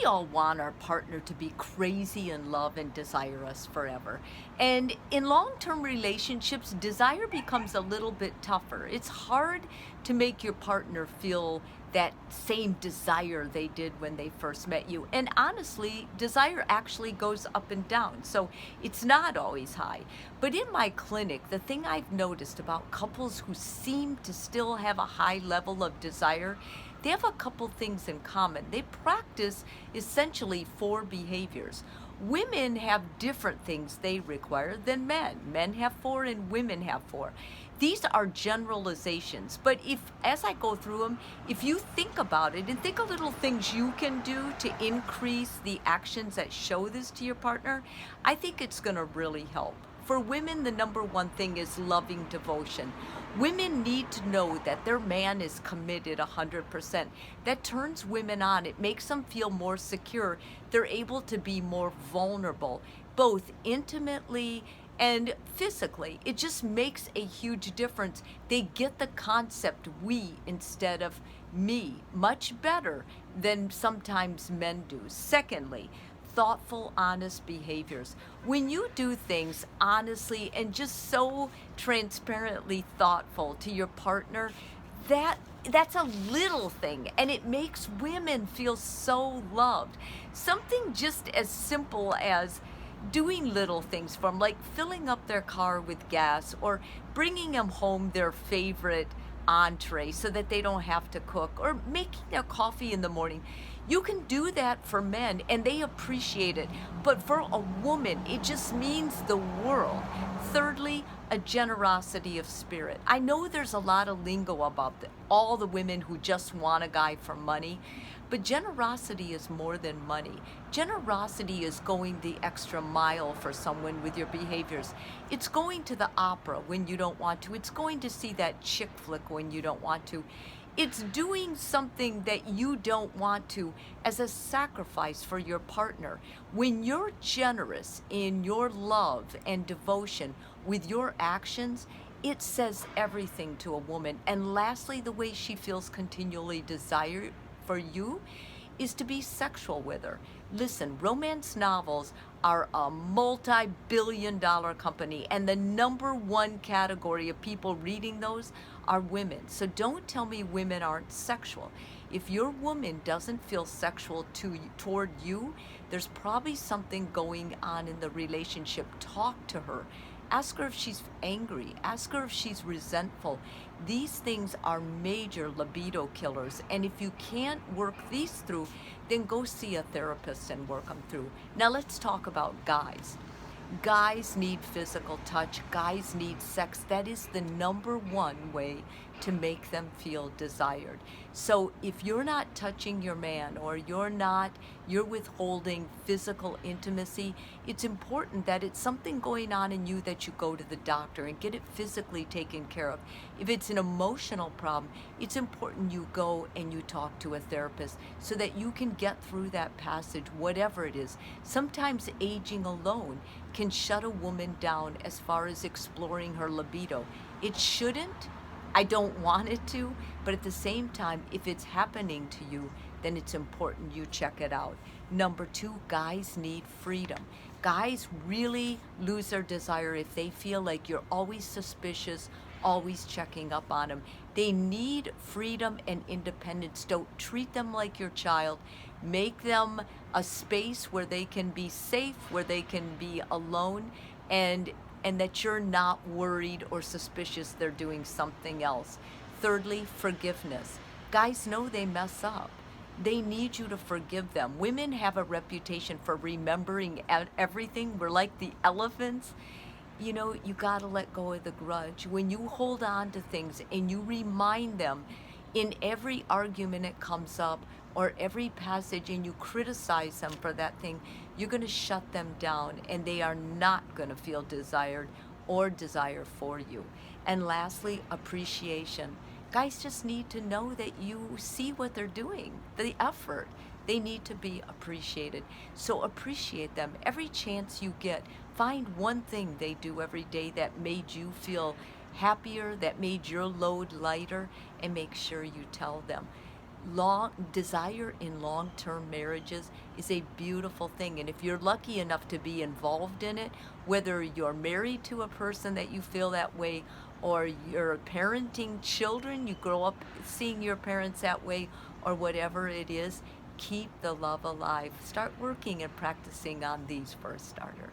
all want our partner to be crazy in love and desire us forever. And in long term relationships, desire becomes a little bit tougher. It's hard to make your partner feel that same desire they did when they first met you. And honestly, desire actually goes up and down. So it's not always high. But in my clinic, the thing I've noticed about couples who seem to still have a high level of desire, they have a couple things in common. They practice essentially four behaviors. Women have different things they require than men. Men have four and women have four. These are generalizations, but as I go through them, if you think about it and think of little things you can do to increase the actions that show this to your partner, I think it's going to really help. For women, the number one thing is loving devotion. Women need to know that their man is committed 100%. That turns women on. It makes them feel more secure. They're able to be more vulnerable, both intimately and physically. It just makes a huge difference. They get the concept we instead of me much better than sometimes men do. Secondly, thoughtful, honest behaviors. When you do things honestly and just so transparently thoughtful to your partner, that's a little thing, and it makes women feel so loved. Something just as simple as doing little things for them, like filling up their car with gas or bringing them home their favorite entree so that they don't have to cook, or making their coffee in the morning. You can do that for men and they appreciate it, but for a woman, it just means the world. Thirdly, a generosity of spirit. I know there's a lot of lingo about all the women who just want a guy for money, but generosity is more than money. Generosity is going the extra mile for someone with your behaviors. It's going to the opera when you don't want to. It's going to see that chick flick when you don't want to. It's doing something that you don't want to as a sacrifice for your partner. When you're generous in your love and devotion with your actions, it says everything to a woman. And lastly, the way she feels continually desired for you is to be sexual with her. Listen, romance novels are a multi-billion-dollar company, and the number one category of people reading those are women. So don't tell me women aren't sexual. If your woman doesn't feel sexual toward you, there's probably something going on in the relationship. Talk to her. Ask her if she's angry. Ask her if she's resentful. These things are major libido killers. And if you can't work these through, then go see a therapist and work them through. Now let's talk about guys. Guys need physical touch. Guys need sex. That is the number one way to make them feel desired. So if you're not touching your man, or you're withholding physical intimacy, it's important that it's something going on in you that you go to the doctor and get it physically taken care of. If it's an emotional problem, it's important you go and you talk to a therapist so that you can get through that passage, whatever it is. Sometimes aging alone can shut a woman down as far as exploring her libido. It shouldn't. I don't want it to, but at the same time, if it's happening to you, then it's important you check it out. Number two, guys need freedom. Guys really lose their desire if they feel like you're always suspicious, always checking up on them. They need freedom and independence. Don't treat them like your child. Make them a space where they can be safe, where they can be alone, and that you're not worried or suspicious they're doing something else. Thirdly, forgiveness. Guys know they mess up. They need you to forgive them. Women have a reputation for remembering everything. We're like the elephants. You know, you gotta let go of the grudge. When you hold on to things and you remind them in every argument it comes up, or every passage, and you criticize them for that thing, you're going to shut them down, and they are not going to feel desired or desire for you. And lastly, appreciation. Guys just need to know that you see what they're doing, the effort. They need to be appreciated. So appreciate them every chance you get. Find one thing they do every day that made you feel happier, that made your load lighter, and make sure you tell them. Desire in long-term marriages is a beautiful thing, and if you're lucky enough to be involved in it, whether you're married to a person that you feel that way, or you're parenting children, you grow up seeing your parents that way, or whatever it is, keep the love alive. Start working and practicing on these for a starter.